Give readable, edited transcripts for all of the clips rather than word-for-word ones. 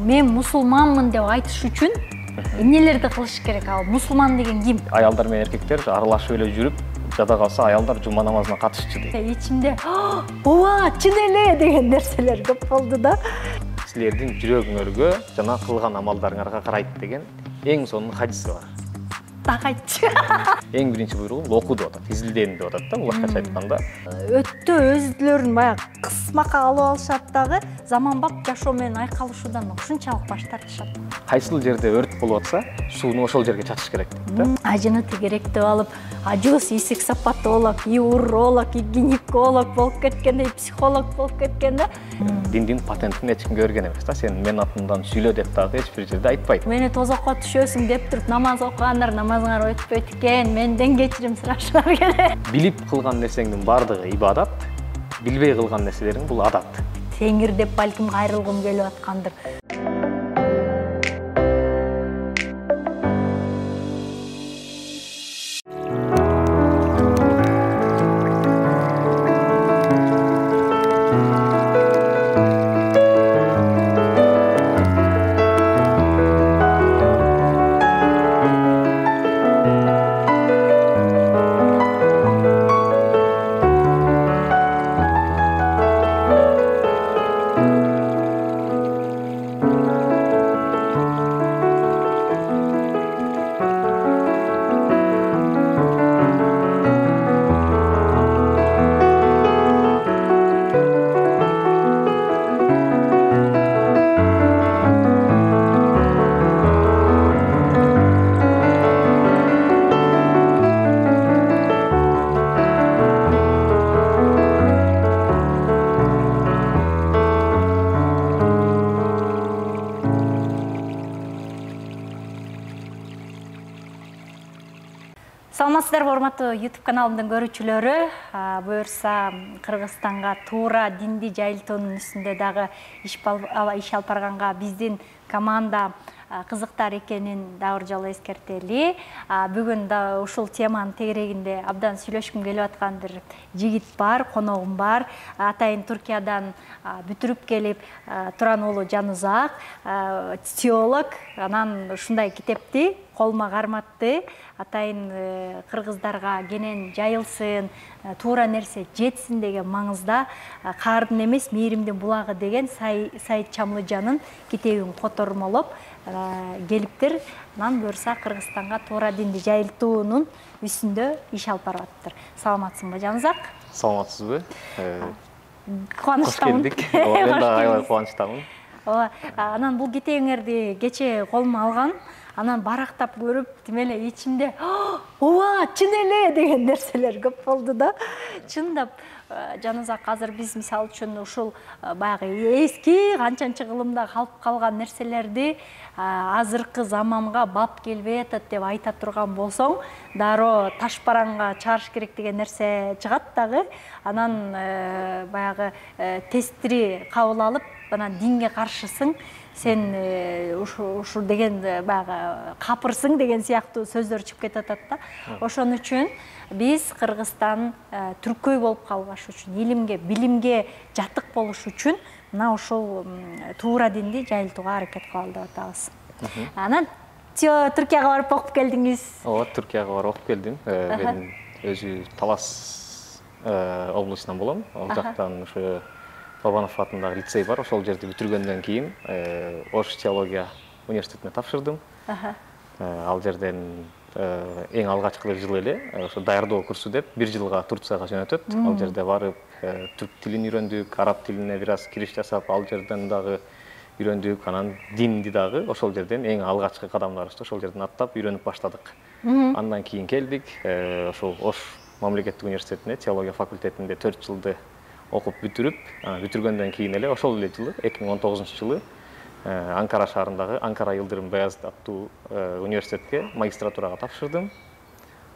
Мен мусулманмын деп айтыш үчүн эмнелерди кылыш керек? Ал мусулман деген ким? Аялдар менен эркектер аралашып эле жүрүп, жада калса аялдар жума намазына катышчу дейт. Ичимде ооба чын эле деген нерселер көп болду да. Силердин жүрөгүңөргө жана кылган амалдарыңарга карайт деген эң сонун хадиси бар. Так айтчы. Эң биринчи буйругу оку деп атат, изилден деп атат да, башкача айтканда. Өттө өздөрүн баягы кысмакка алып алышат дагы, заманбап жашоо менен айкалышуудан ушунчалык баш тартышат. Кайсыл жерде өрт болуп атса, сууну ошол жерге чачыш керек дейт да. Ажыны тегеректеп алып, ажуус исик сапатолог, уролог, гинеколог болуп кеткенде, психолог болуп кеткенде. Диндин патентин эч кимге берген эмес да. Сен мен атымдан сүйлө деп дагы эч бир жерде айтпайт. Мени тозокко түшөсүң деп туруп намаз окугандар намазыңар өтпөйт экен, менден кечирим сурашыңар керек. Билип кылган нерсеңдин бардыгы ибадат, билбей кылган нерселериң бул адат. Теңир деп балким кайрылгым келип аткандыр. Саламатсыздар, урматтуу YouTube каналымдын көрүүчүлөрү. Буюрса Кыргызстанга туура динди жайылтуунун үстүндө дагы иш алып барганга биздин команда кызыктар экенин дагы жолу эскертели. Бүгүн да ушул теманын тегерегинде абдан сүйлөшкүм келип аткан бир жигит бар, коногум бар. Атайын Түркиядан бүтүрүп келип туран уулу Жанузак, теолог. Анан ушундай китепти колума карматты. Атайын кыргыздарга кенен жайылсын, туура нерсе жетсин деген маңызда Каардын эмес мээримдин булагы деген Сайыт Чамлыжанын китебин котормолоп келиптир. Анан буюрса Кыргызстанга туура динди жайылтуунун үстүндө иш алып барып. Саламатсыңбы Жанузак? Саламатсызбы? Кубанычтамын. Кош келдик. Мен дагы аябай кубанычтамын. Анан бул китебиңерди кечээ колума алган. Анан барактап көрүп, демеле ичимде ооба чын эле деген нерселер көп болду да. Чындап Жанузак азыр биз мисалы үчүн ушул баягы эски канчанчы кылымда калып калган нерселерди азыркы заманга бап келбей атат деп айта турган болсоң, дароо таш бараңга чыгарыш керек деген нерсе чыгат дагы. Анан баягы тестти кабыл алып, анан динге каршысың, сен ушул деген баягы капырсың деген сыяктуу сөздөр чыгып кетип атат да. Ошон үчүн биз Кыргызстан түркөй болуп калбаш үчүн, илимге, билимге жатык болуш үчүн мына ушул туура динди жайылтууга аракет кылалы деп атабыз. Анан Түркияга барып окуп келдиңиз. Ооба, Түркияга барып окуп келдим. Мен өзү Талас областынан болом. Ал жактан ушу Бабанов атындагы лицей бар, ошол жерди бүтүргөндөн кийин Ош теология университетине тапшырдым. Ал жерден эң алгачкы жылы эле ошо даярдоо курсу деп 1 жылга Турцияга жөнөтөт. Ал жерде барып түрк тилин үйрөндүк, араб тилине бир аз кириш жасап, ал жерден дагы үйрөндүк. Анан динди дагы ошол жерден эң алгачкы кадамдарыбызды ошол жерден аттап үйрөнүп баштадык. Андан кийин келдик, ошол Ош мамлекеттик университетине теология факультетинде 4 жылды окуп бүтүрүп, бүтүргөндөн кийин эле ошол эле жылы 2019-жылы Анкара шаарындагы Анкара Йылдырым Баязыт аттуу университетке магистратурага тапшырдым.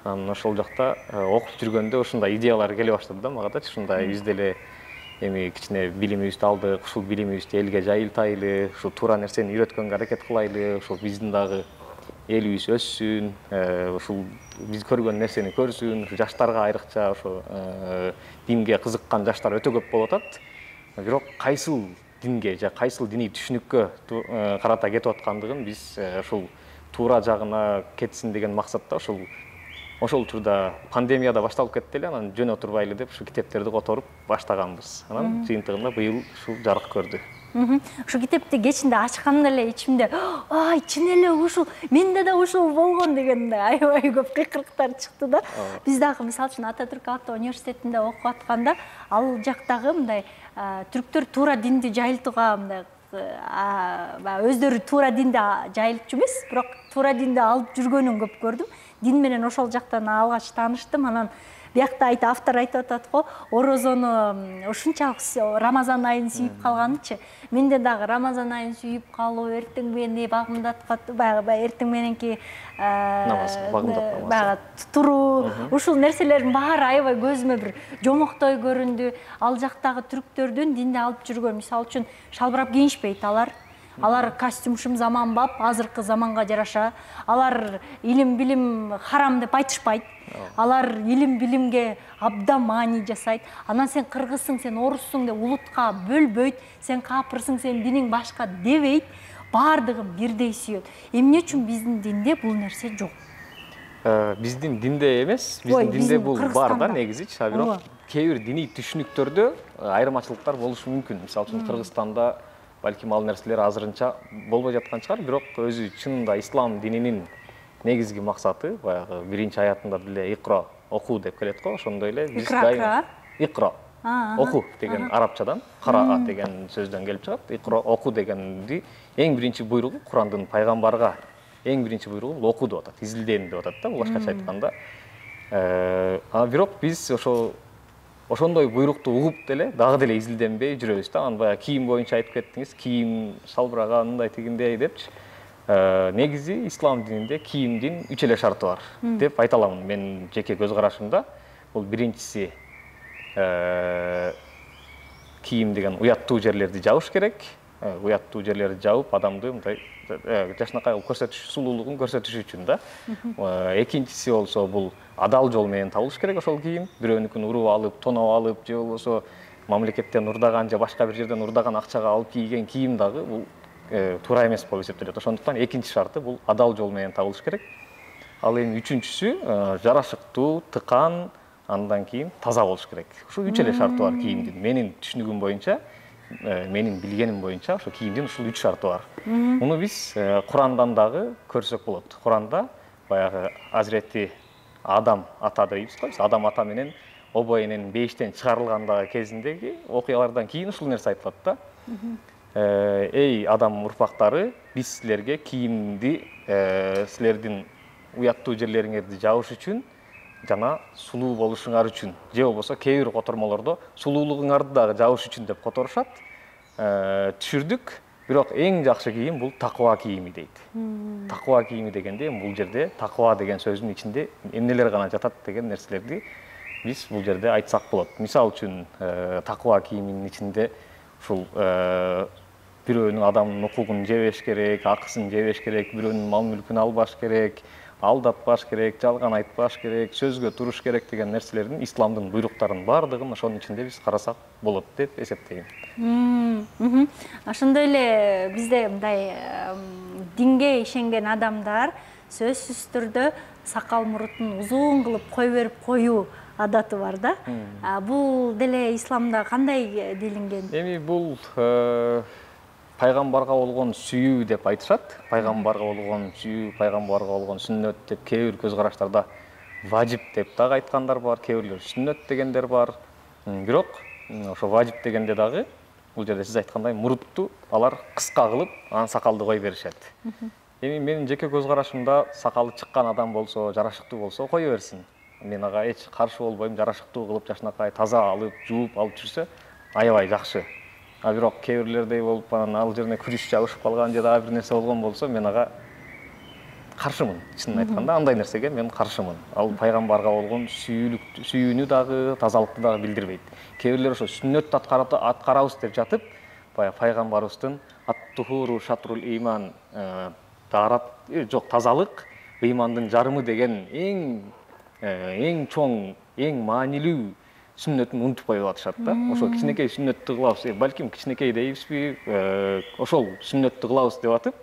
Анан ошол жакта окуп жүргөндө ушундай идеялар келе баштады да мага дачы. Ушундай биз деле эми кичине билимибизди алдык, ушул билимибизди элге жайылтайлы, ушу туура нерсени үйрөткөнгө аракет кылайлы, ушул биздин дагы элибиз өссүн, ушул биз көргөн нерсени көрсүн, жаштарга айрыкча ошо динге кызыккан жаштар өтө көп болуп атат. Бирок кайсыл динге же кайсыл диний түшүнүккө карата кетип аткандыгын биз ушул туура жагына кетсин деген максатта ошол учурда пандемияда башталып кетти эле, анан жөн отурбайлы деп ушу китептерди которуп баштаганбыз. Анан жыйынтыгында быйыл ушул жарык көрдү. Ушу китепти кечинде ачканда эле ичимде ай чын эле ушул менде да ушул болгон дегенде аябай көп кыйкырыктар чыкты да. Биз дагы мисалы үчүн Ататүрк ата университетинде окуп атканда ал жактагы мындай түрктөр туура динди жайылтууга мындай өздөрү туура динди жайылтчу эмес, бирок туура динди алып жүргөнүн көп көрдүм. Дин менен ошол жактан алгач тааныштым. Анан биякта автор айтып атат го, орозону ушунчалык Рамазан айын сүйүп калганычы. Менде дагы Рамазан айын сүйүп калуу, эртең менен баягы эртең мененки баягы туруу, ушул нерселердин баары аябай көзүмө бир жомоктой көрүндү. Ал жактагы түрктөрдүн динди алып жүргөн, мисалы үчүн шалбырап кийишпейт алар. Алар костюм заманбап, азыркы заманга жараша. Алар илим билим харам деп айтышпайт. Алар илим билимге абдан маани жасайт. Анан сен кыргызсың, сен оруссуң деп улутка бөлбөйт. Сен капырсың, сен диниң башка дебейт. Бардыгын бирдей сүйөт. Эмне үчүн биздин динде бул нерсе жок? Биздин динде эмес, биздин динде бул бар да негизичи, бирок кээ бир диний түшүнүктөрдө айырмачылыктар болушу мүмкүн. Мисалы үчүн Кыргызстанда балким ал нерселер азырынча болбой жаткан чыгар, бирок өзү чынында ислам дининин негизги максаты баягы биринчи аятында деле икро окуу деп келет го, ошондой эле биз икро окуу деген арабчадан караа деген сөздөн келип чыгат. Икро окуу дегенди эң биринчи буйругу Курандын пайгамбарга эң биринчи буйругу бул окуу деп атат, изилден деп атат да, башкача айтканда. Бирок биз ошондой буйрукту угуп деле дагы деле изилденбей жүрөбүз да. Анан баягы кийим боюнча айтып кеттиңиз, кийим шалбырага мындай тигиндей депчи. Негизи ислам дининде кийимдин 3 эле шарты бар деп айта аламын. Мен жеке көз карашымда бул биринчиси кийим деген уяттуу жерлерди жабыш керек. Уяттуу жерлерди жабып, адамды мындай жашынакай көрсөтүш, сулуулугун көрсөтүш үчүн да. Экинчиси болсо бул адал жол менен табылыш керек ошол кийим. Бирөөнүкүн уруп алып, тоноп алып, же болбосо мамлекеттен урдаган же башка бир жерден урдаган акчага алып кийген кийим дагы бул туура эмес болуп эсептелет. Ошондуктан экинчи шарты бул адал жол менен табылыш керек. Ал эми үчүнчүсү жарашыктуу, тыкан, андан кийин таза болуш керек. Ушул 3 эле шарты бар кийимдин. Менин түшүнүгүм боюнча, менин билгеним боюнча ошо кийимдин ушул 3 шарты бар. Муну биз Курандан дагы көрсөк болот. Куранда баягы Азирети Адам ата дейбиз го. Адам ата менен обо эненин бейиштен чыгарылгандагы кезиндеги окуялардан кийин ушул нерсе айтылат да. Эй адам урпактары, биз силерге кийимди силердин уяттуу жерлериңерди жабыш үчүн жана сулуу болушуңар үчүн, же болбосо кээ бир котормолордо сулуулугуңарды дагы жабыш үчүн деп которушат. Түшүрдүк, бирок эң жакшы кийим бул таква кийими дейт. Таква кийими дегенде бул жерде таква деген сөздүн ичинде эмнелер гана жатат деген нерселерди биз бул жерде айтсак болот. Мисалы үчүн таква кийиминин ичинде ушул бирөөнүн адамдын укугун жебеш керек, акысын жебеш керек, бирөөнүн мал мүлкүн албаш керек, алдатпаш керек, жалган айтпаш керек, сөзгө туруш керек деген нерселердин исламдын буйруктарынын баардыгын ошонун ичинде биз карасак болот деп эсептейм. Ошондой эле бизде мындай динге ишенген адамдар сөзсүз түрдө сакал мурутун узун кылып кой берип коюу адаты бар да. Бул деле исламда кандай делинген? Эми бул пайгамбарга болгон сүйүү деп айтышат. Пайгамбарга болгон сүйүү, пайгамбарга болгон сүннөт деп кээ бир көз караштарда важип деп дагы айткандар бар, кээ бирлер сүннөт дегендер бар. Бирок ошо важип дегенде дагы бул жерде сиз айткандай мурутту алар кыска кылып, анан сакалды кой беришет. Эми менин жеке көз карашымда сакалы чыккан адам болсо, жарашыктуу болсо кое берсин. Мен ага эч каршы болбойм, жарашыктуу кылып, жашынакай таза алып, жууп алып жүрсө аябай жакшы. Бирок кээ бирлердей болуп, анан ал жерине күрүч жабышып калган же дагы бир нерсе болгон болсо, мен ага каршымын. Чынын айтканда, андай нерсеге мен каршымын. Ал пайгамбарга болгон сүйүүнү дагы, тазалыкты дагы билдирбейт. Кээ бирлер ошо сүннөттү аткарабыз деп жатып, баягы пайгамбарыбыздын ат-тухуру шатрул иман, тазалык ыймандын жарымы деген эң чоң, эң маанилүү сүннөтүн унутуп коюп атышат да. Ошол кичинекей сүннөттү кылабыз, балким кичинекей дейбизби, ошол сүннөттү кылабыз деп атып,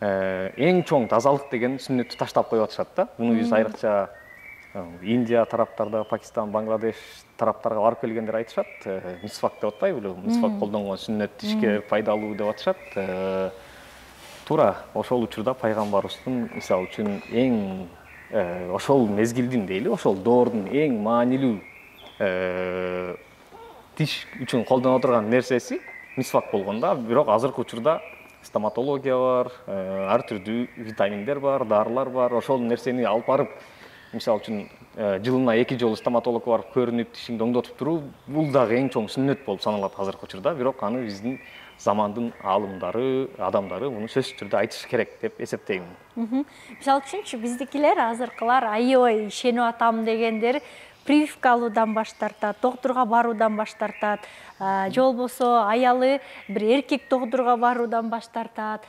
эң чоң тазалык деген сүннөттү таштап коюп атышат да. Муну биз айрыкча Индия тараптарда, Пакистан, Бангладеш тараптарга барып келгендер айтышат. Мисвак деп атпайбы, мисвак колдонгон сүннөт ишке пайдалуу деп атышат. Туура ошол учурда пайгамбарыбыздын мисалы үчүн эң ошол мезгилдин дейли, ошол доордун эң маанилүү тиш үчүн колдоно турган нерсеси мисвак болгон да. Бирок азыркы учурда стоматология бар, ар түрдүү витаминдер бар, дарылар бар. Ошол нерсени алып барып, мисалы үчүн жылына 2 жолу стоматологко барып көрүнүп, тишиңди оңдотуп туруу, бул дагы эң чоң сүннөт болуп саналат азыркы учурда. Бирок аны биздин замандын аалымдары, адамдары муну сөзсүз түрдө айтыш керек деп эсептейм. Мисалы үчүнчү биздикилер азыркылар аябай ишенип атам дегендер прививка алуудан баш тартат, доктурга баруудан баш тартат, же болбосо аялы бир эркек доктурга баруудан баш тартат.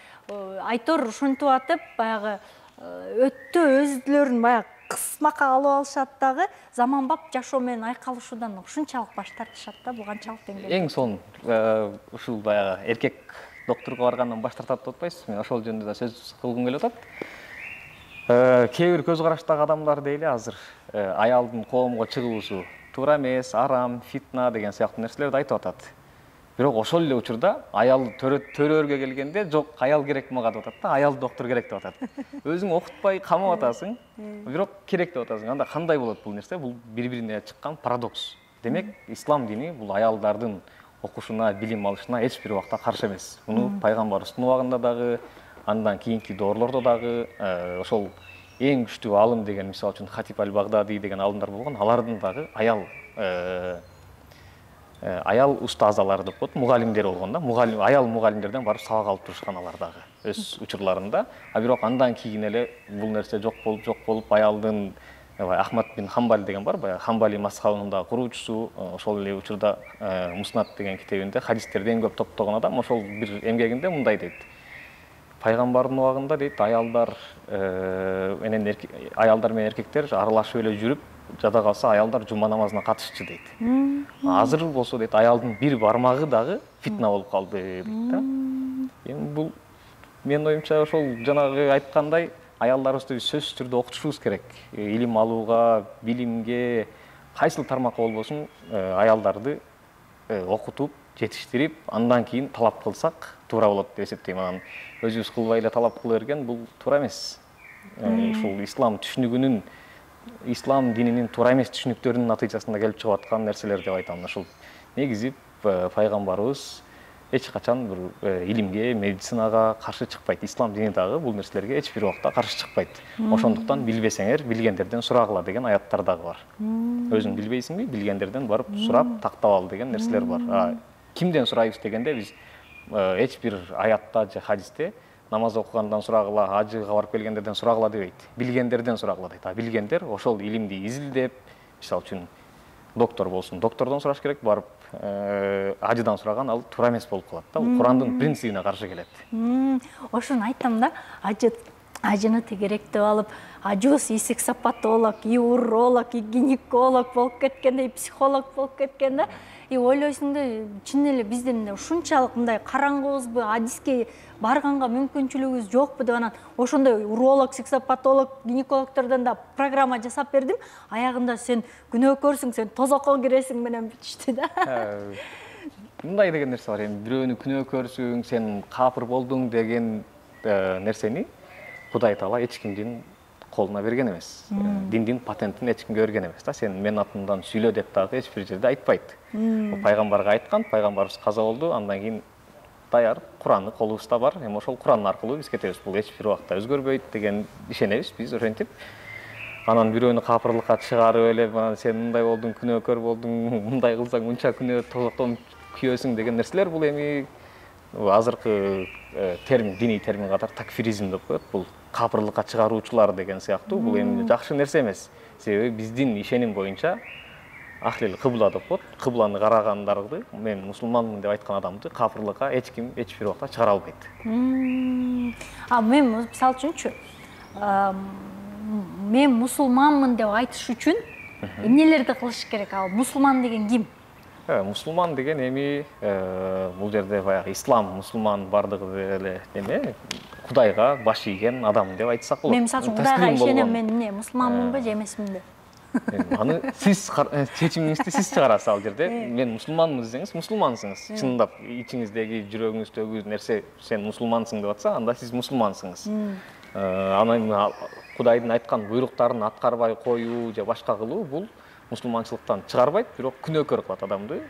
Айтор ушинтип атып, баягы өтө өзүлөрүн баягы кысмакка алып алышат дагы, заманбап жашоо менен айкалышуудан ушунчалык баш тартышат да. Бул канчалык деңгээлде? Эң сонун ушул баягы эркек доктурга баргандан баш тартат деп атпайсызбы? Мен ошол жөнүндө да сөз кылгым келип атат. Кээ бир көз караштагы адамдар дейли азыр аялдын коомго чыгуусу туура эмес, арам, фитна деген сыяктуу нерселерди айтып атат. Бирок ошол эле учурда аял төрөөргө келгенде жок, аял керек мага деп атат да, аял доктур керек деп атат. Өзүң окутпай камап атасың, бирок керек деп атасың. Анда кандай болот бул нерсе? Бул бири-бирине чыккан парадокс. Демек, ислам дини бул аялдардын окушуна, билим алышына эч бир убакта каршы эмес. Муну пайгамбарыбыздын убагында дагы, андан кийинки доорлордо дагы, ошол эң күчтүү аалым деген, мисалы үчүн Хатиб аль-Багдади деген аалымдар болгон, алардын дагы аял устазалар деп коет, мугалимдер болгон да. Аял мугалимдерден барып сабак алып турушкан алар дагы өз учурларында. Бирок андан кийин эле бул нерсе жок болуп, аялдын Ахмад бин Хамбали деген бар, баягы Хамбали мазхабынын да куруучусу, ошол эле учурда Муснат деген китебинде хадистерди эң көп топтогон адам, ошол бир эмгегинде мындай дейт. Пайгамбардын убагында дейт, аялдар менен эркектер аралашып эле жүрүп, жада калса аялдар жума намазына катышчу дейт. Азыр болсо дейт, аялдын бир бармагы дагы фитна болуп калды дейт да. Эми бул менин оюмча ошол жанагы айткандай, аялдарыбызды биз сөзсүз түрдө окутушубуз керек. Илим алууга, билимге, кайсыл тармакка болбосун аялдарды окутуп, жетиштирип, андан кийин талап кылсак туура болот деп эсептейм. Анан өзүбүз кылбай эле талап кыла берген бул туура эмес. Ушул ислам түшүнүгүнүн, ислам дининин туура эмес түшүнүктөрүнүн натыйжасында келип чыгып аткан нерселер деп айтам. Ушул негизи пайгамбарыбыз эч качан бир илимге, медицинага каршы чыкпайт. Ислам дини дагы бул нерселерге эч бир убакта каршы чыкпайт. Ошондуктан билбесеңер, билгендерден сурагыла деген аяттар дагы бар. Өзүң билбейсиңби? Билгендерден барып сурап, тактап ал деген нерселер бар. Кимден сурайбыз дегенде биз эч бир аятта же хадисте намаз окугандан сурагыла, ажыга барып келгендерден сурагыла дебейт. Билгендерден сурагыла дейт. Билгендер ошол илимди изилдеп, мисалы үчүн доктор болсун, доктордон сураш керек, барып ажыдан сураган ал туура эмес болуп калат да. Бул Курандын принцибине каршы келет. Ошону айтам да, ажыны тегеректеп алып, ажыбыз эсик сапатолог, и уролог, и гинеколог болуп кеткенде, психолог болуп кеткен да. Ойлойсуң да, чын эле биздин ушунчалык мындай караңгыбызбы, адиске барганга мүмкүнчүлүгүбүз жокпу деп анан ошондой уролог, психопатолог, гинекологдордон да программа жасап бердим. Аягында сен күнөөкөрсүң, сен тозокко киресиң менен бүтүштү да. Мындай деген нерсе бар, эми бирөөнү күнөөкөрсүң, сен капыр болдуң деген нерсени Кудай Таала эч кимдин колуна берген эмес. Диндин патентин эч кимге берген эмес да. Сен мен атымдан сүйлө деп дагы эч бир жерде айтпайт. Пайгамбарга айткан, пайгамбарыбыз каза болду, андан кийин даяр Кураны колубузда бар. Эми ошол Куран аркылуу биз кетебиз. Бул эч бир убакта өзгөрбөйт деген ишенебиз биз ошентип. Анан бирөөнү капырлыкка чыгарып эле, сен мындай болдуң, күнөөкөр болдуң, мындай кылсаң мынча күнөө тозоктон күйөсүң деген нерселер бул эми азыркы термин, диний термин катары такфиризм деп коет. Бул капырлыкка чыгаруучулар деген сыяктуу. Бул эми жакшы нерсе эмес. Себеби биздин ишеним боюнча ахлил кыбла деп коет. Кыбланы карагандарды, мен мусулманмын деп айткан адамды капырлыкка эч ким эч бир убакта чыгара албайт. Мен мисалы үчүнчү, мен мусулманмын деп айтыш үчүн эмнелерди кылыш керек? Ал мусулман деген ким? Мусулман деген эми бул жерде баягы ислам, мусулман бардыгы эле неме Кудайга баш ийген адам деп айтсак болот. Мен мисалы үчүн Кудайга ишенем, мен эмне, мусулманмынбы же эмесминби? Аны сиз чечимиңизди сиз чыгарасыз ал жерде. Мен мусулманмын десеңиз, мусулмансыңыз. Чындап ичиңиздеги, жүрөгүңүздөгү нерсе сен мусулмансың деп атса, анда сиз мусулмансыңыз. Анан Кудайдын айткан буйруктарын аткарбай коюу же башка кылуу бул мусулманчылыктан чыгарбайт, бирок күнөөкөр кылат адамды.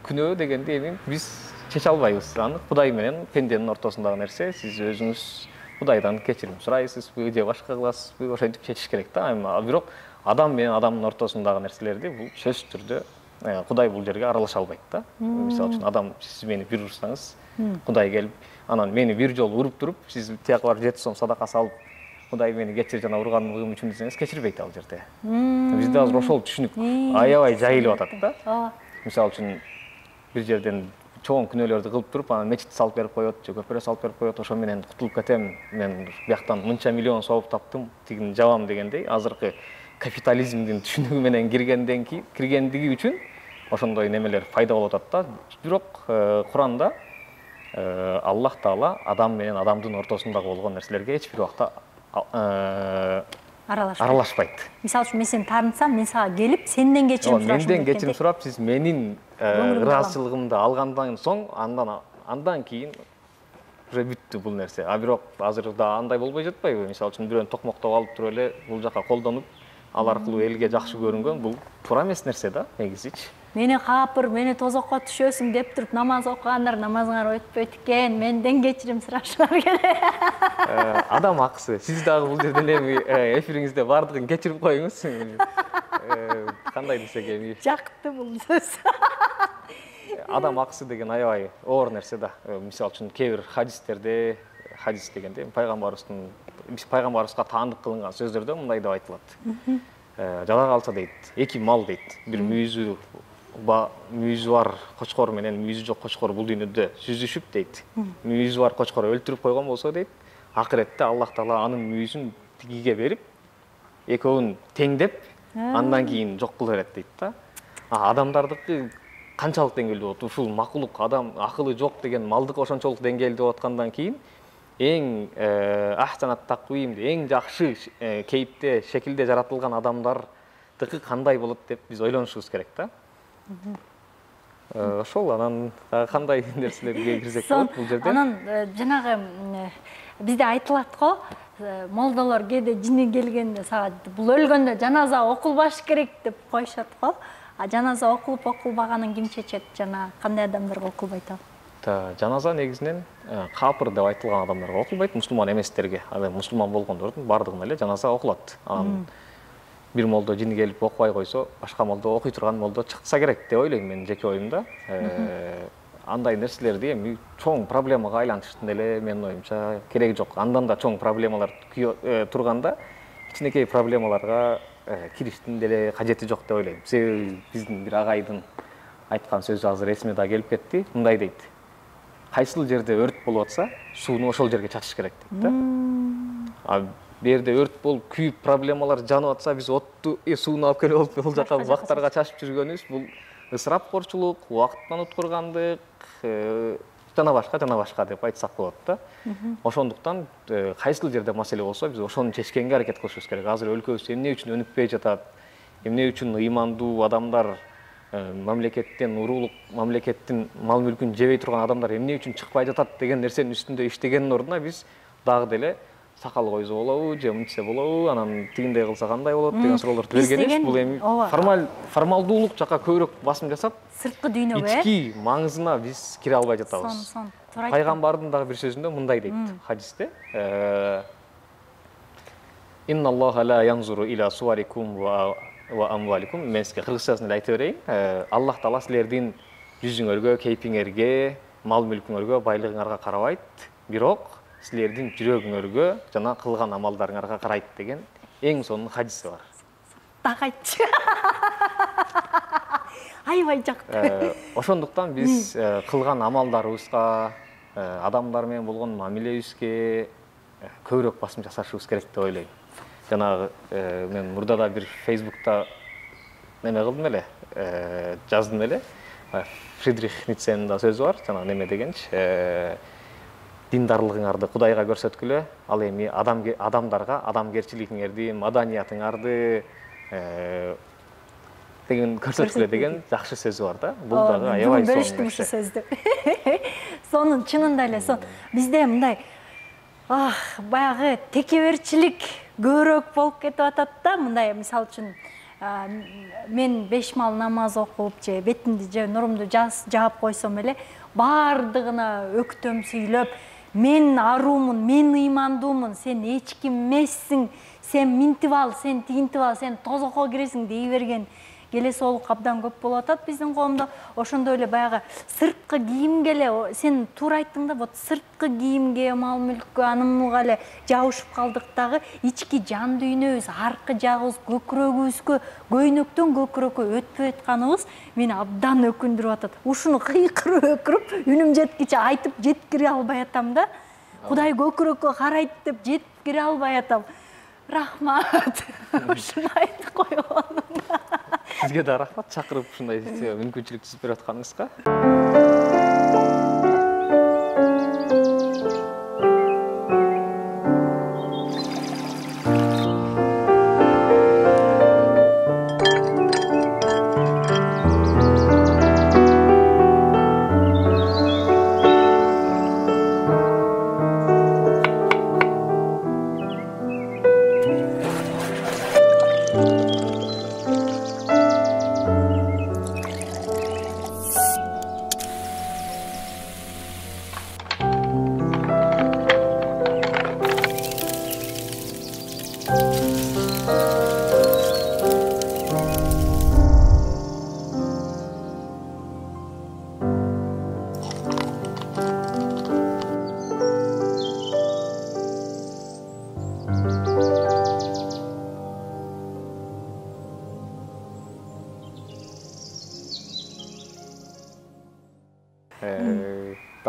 Күнөө дегенди эми биз чече албайбыз. Аны Кудай менен пенденин ортосундагы нерсе. Сиз өзүңүз Кудайдан кечирим сурайсызбы же башка кыласызбы, ошентип чечиш керек да. Бирок адам менен адамдын ортосундагы нерселерди бул сөзсүз түрдө Кудай бул жерге аралаша албайт да. Мисалы үчүн адам сиз мени бир урсаңыз, Кудай келип, анан мени бир жолу уруп туруп, сиз тияка барып 7 сом садака салып, Кудай мени кечир жана урганлыгым үчүн десеңиз, кечирбейт ал жерде. Бизде азыр ошол түшүнүк аябай жайылып атат да. Мисалы үчүн бир жерден чоң күнөөлөрдү кылып туруп, анан мечит салып берип коет, же көпүрө салып берип коет, ошо менен кутулуп кетем. Мен бияктан мынча миллион сооп таптым, тигини жабам дегендей, азыркы капитализмдин түшүнүгү менен киргендиги үчүн ошондой немелер пайда болуп атат да. Бирок Куранда Аллах Таала адам менен адамдын ортосундагы болгон нерселерге эч бир убакта аралашпайт. Мисалы үчүн мен сени таарынсам, мен сага келип, сенден кечирим сурашым керек. Менден кечирим сурап, сиз менин ыраазычылыгымды алгандан соң, андан кийин уже бүттү бул нерсе. Бирок азыр да андай болбой жатпайбы? Мисалы үчүн бирөөнү токмоктоп алып туруп эле бул жака колдонуп, ал аркылуу элге жакшы көрүнгөн, бул туура эмес нерсе да, негизичи. Мени каапыр, мени тозокко түшөсүң деп туруп намаз окугандар намазыңар өтпөйт экен, менден кечирим сурашыңар керек. Адам акысы. Сиз дагы бул жерден эми эфириңизде бардыгын кечирип коюңуз. Кандай десек эми. Жакты бул сөз. Адам акысы деген аябай оор нерсе да. Мисалы үчүн кээ бир хадистерде, хадис дегенде пайгамбарыбызга таандык кылынган сөздөрдө мындай деп айтылат. Жада калса дейт, эки мал дейт. Бир мүйүзү бар кочкор менен мүйүзү жок кочкор бул дүйнөдө сүзүшүп дейт. Мүйүзү бар кочкор өлтүрүп койгон болсо дейт, акыретте Аллах Таала анын мүйүзүн тигиге берип, экөөнүн теңдеп, андан кийин жок кыла берет дейт да. Адамдардыкы канчалык деңгээлде болот? Ушул макулук адам акылы жок деген малдык ошончолук деңгээлде болуп аткандан кийин эң ахсанат таквимде, эң жакшы кейипте, шекилде жаратылган адамдардыкы кандай болот деп биз ойлонушубуз керек да. Ошол анан кандай нерселерге кирсек болот бул жерде? Анан жанагы бизде айтылат го, молдолор кээде жини келгенде сага бул өлгөндө жаназа окулбаш керек деп коюшат го. Жаназа окулуп окулбаганын ким чечет, жана кандай адамдарга окулбайт ал? Жаназа негизинен капыр деп айтылган адамдарга окулбайт, мусулман эместерге. Мусулман болгондордун бардыгына эле жаназа окулат. Анан бир молдо жини келип окубай койсо, башка молдо окуй турган молдо чыкса керек деп ойлойм мен жеке оюмда. Андай нерселерди эми чоң проблемага айлантыштын эле менин оюмча кереги жок. Андан да чоң проблемалар турганда кичинекей проблемаларга кириштин деле кажети жок деп ойлойм. Себеби биздин бир агайдын айткан сөзү азыр эсиме да келип кетти. Мындай дейт: кайсыл жерде өрт болуп атса, сууну ошол жерге чачыш керек дейт да. Берде өрт болуп, күйүп, проблемалар жанып атса, биз отту, сууну алып келип бул жака бактарга чачып жүргөнүбүз, бул ысырапкорчулук, убакыттан уткургандык, жана башка деп айтсак болот да. Ошондуктан кайсыл жерде маселе болсо, биз ошону чечкенге аракет кылышыбыз керек. Азыр өлкөбүз эмне үчүн өнүкпөй жатат? Эмне үчүн ыймандуу адамдар, мамлекеттен уруулук, мамлекеттин мал мүлкүн жебей турган адамдар эмне үчүн чыкпай жатат деген нерсенин үстүндө иштегендин ордуна биз дагы деле сакал койсо болобу, же мынтсе болобу, анан тигиндей кылса кандай болот деген суроолорду бергенбиз. Бул эми формалдуулук жака көбүрөөк басым жасап, сырткы дүйнөгө ички маңызына биз кире албай жатабыз. Пайгамбардын дагы бир сөзүндө мындай дейт хадисте: Инналлаха ла янзуру ила суарикум ва амваликум. Мен сизге кыргызчасын эле айта берейин. Аллах Таала силердин жүзүңөргө, кейпиңерге, мал мүлкүңөргө, байлыгыңарга карабайт, бирок силердин жүрөгүңөргө жана кылган амалдарыңарга карайт деген эң сонун хадиси бар. Так айтчы. Аябай жакты. Ошондуктан биз кылган амалдарыбызга, адамдар менен болгон мамилебизге көбүрөөк басым жасашыбыз керек деп ойлойм. жанагы мен мурда да бир Facebook'ta неме кылдым эле, жаздым эле. Фридрих Ницценин да сөзү бар, жана неме дегенчи, диндарлыгыңарды Кудайга көрсөткүлө, ал эми адамдарга адамгерчилигиңерди, маданиятыңарды деген көрсөткүлө деген жакшы сөзү бар да. Бул дагы аябай сонун. Бөлүштүм ушу сөздү. Сонун чынында эле сон. Бизде мындай баягы текеберчилик көбүрөөк болуп кетип атат да, мындай мисалы үчүн мен 5 мал намаз окуп же бетимди же нурумду жаап койсом эле бардыгына өктөм сүйлөп, мен аруумун, мен ыймандуумун, сен эч ким эмессиң, сен минтип ал, сен тигинтип ал, сен тозокко киресиң дей берген келеси олук абдан көп болуп атат биздин коомдо. Ошондой эле баягы сырткы кийимге эле сен туура айттың да, вот сырткы кийимге, мал мүлккө, анымга эле жабышып калдык дагы, ички жан дүйнөбүз, аркы жагыбыз, көкүрөгүбүзгө, көйнөктөн көкүрөккө өтпөй атканыбыз мени абдан өкүндүрүп атат. Ушуну кыйкырып, үнүм жеткиче айтып жеткире албай атам да. Кудай көкүрөккө карайт деп жеткире албай атам. Рахмат. Ушуну айтып койгонум. Сизге да рахмат, чакырып ушундай мүмкүнчүлүк түзүп берип атканыңызга.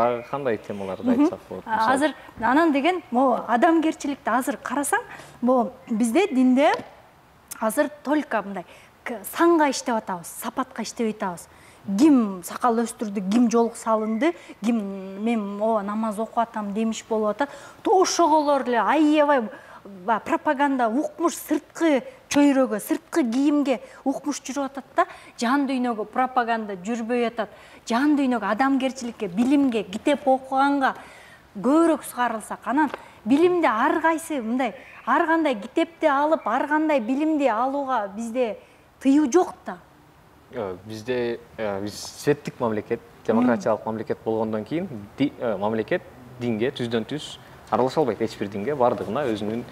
Дагы кандай темаларды айтсак болот? Азыр анан деген, адамгерчиликти азыр карасаң, бизде динде азыр только мындай санга иштеп атабыз, сапатка иштебей атабыз. Ким сакал өстүрдү, ким жолук салынды, ким мен намаз окуп атам демиш болуп атат. Ошоголор эле аябай пропаганда укмуш сырткы чөйрөгө, сырткы кийимге укмуш жүрүп атат да, жан дүйнөгө пропаганда жүрбөй атат. Жан дүйнөгө, адамгерчиликке, билимге, китеп окуганга көбүрөөк сугарылсак, анан билимди ар кайсы мындай, ар кандай китепти алып, ар кандай билимди алууга бизде тыюу жок да. Бизде биз светтик мамлекет, демократиялык мамлекет болгондон кийин мамлекет динге түздөн түз аралаша албайт, эч бир динге, бардыгына өзүнүн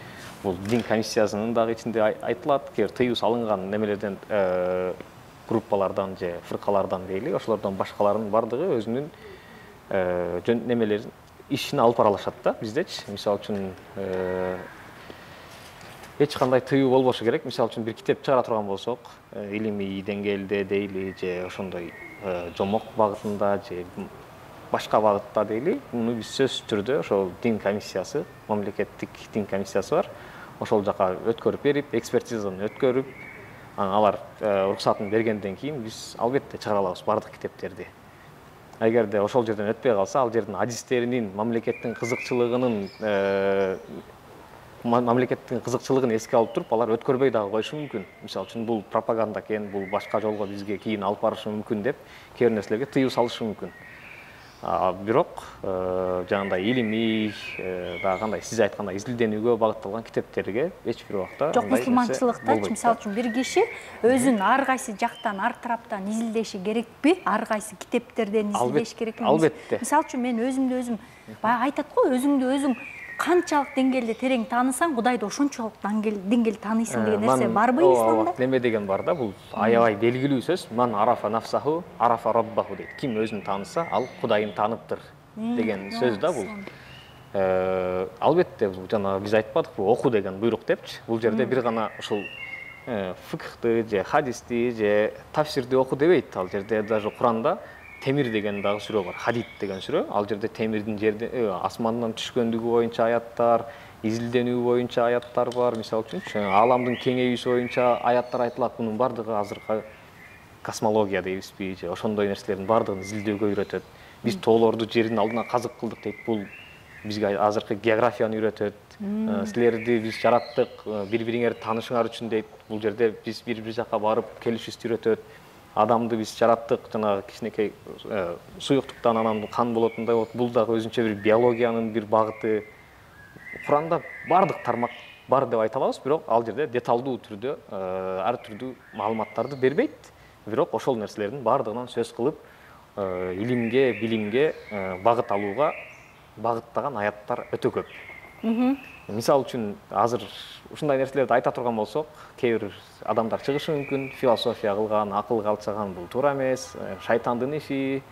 бул дин комиссиясынын дагы ичинде айтылат, тыюу салынган немелерден группалардан же фыркалардан дейли, ошолордон башкаларынын бардыгы өзүнүн немелерин ишин алып баралашат да, биздечи. Мисалы үчүн эч кандай тыюу болбошу керек. Мисалы үчүн бир китеп чыгара турган болсок, илимий деңгээлде дейли же ошондой жомок багытында же башка багытта дейли, муну биз сөзсүз түрдө ошол дин комиссиясы, мамлекеттик дин комиссиясы бар. Ошол жака өткөрүп берип, экспертизадан өткөрүп, алар уруксатын бергенден кийин биз албетте чыгара алабыз бардык китептерди. Эгерде ошол жерден өтпөй калса, ал жердин адистеринин, мамлекеттин кызыкчылыгын эске алып туруп, алар өткөрбөй дагы коюшу мүмкүн. Мисалы үчүн бул пропаганда экен, бул башка жолго бизге кийин алып барышы мүмкүн деп, кээ бир нерселерге тыюу салышы мүмкүн. Бирок жанагындай илимий, дагы кандай сиз айткандай изилденүүгө багытталган китептерге эч бир убакта жок, мусулманчылыктачы мисалы үчүн бир киши өзүн ар кайсы жактан, ар тараптан изилдеши керекпи? Ар кайсы китептерден изилдеш керекпи? Албетте. Мисалы үчүн мен өзүмдү өзүм баягы айтат го, өзүңдү өзүң канчалык деңгээлде терең таанысаң, Кудайды ошончолук деңгээлде тааныйсың деген нерсе барбы исламда? Неме деген бар да, бул аябай белгилүү сөз. Ман арафа нафсаху, арафа раббаху дейт. Ким өзүн тааныса, ал Кудайын тааныптыр деген сөз да бул. Албетте, жана биз айтпадык, бул оку деген буйрук депчи. Бул жерде бир гана ушул фикхты же хадисти же тафсирди оку дебейт. Ал жерде даже Куранда темир деген дагы сүрө бар, хадид деген сүрө. Ал жерде темирдин жерде асмандан түшкөндүгү боюнча аяттар, изилденүү боюнча аяттар бар. Мисалы үчүн ааламдын кеңейүүсү боюнча аяттар айтылат. Мунун бардыгы азыркы космология дейбизби, же ошондой нерселердин бардыгын изилдөөгө үйрөтөт. Биз тоолорду жердин алдына казык кылдык дейт. Бул бизге азыркы географияны үйрөтөт. Силерди биз жараттык, бири-бириңерди таанышыңар үчүн дейт. Бул жерде биз бири-бир жакка барып келишибизди үйрөтөт. Адамды биз жараттык, жанагы кичинекей суюктуктан анан кан болотундай болот. Бул дагы өзүнчө бир биологиянын бир багыты. Куранда бардык тармак бар деп айта алабыз, бирок ал жерде деталдуу түрдө ар түрдүү маалыматтарды бербейт. Бирок ошол нерселердин бардыгынан сөз кылып, илимге, билимге багыт алууга багыттаган аяттар өтө көп. Мисалы үчүн азыр ушундай нерселерди айта турган болсок, кээ бир адамдар чыгышы мүмкүн, философия кылган, акылга алчаган бул туура эмес, шайтандын иши,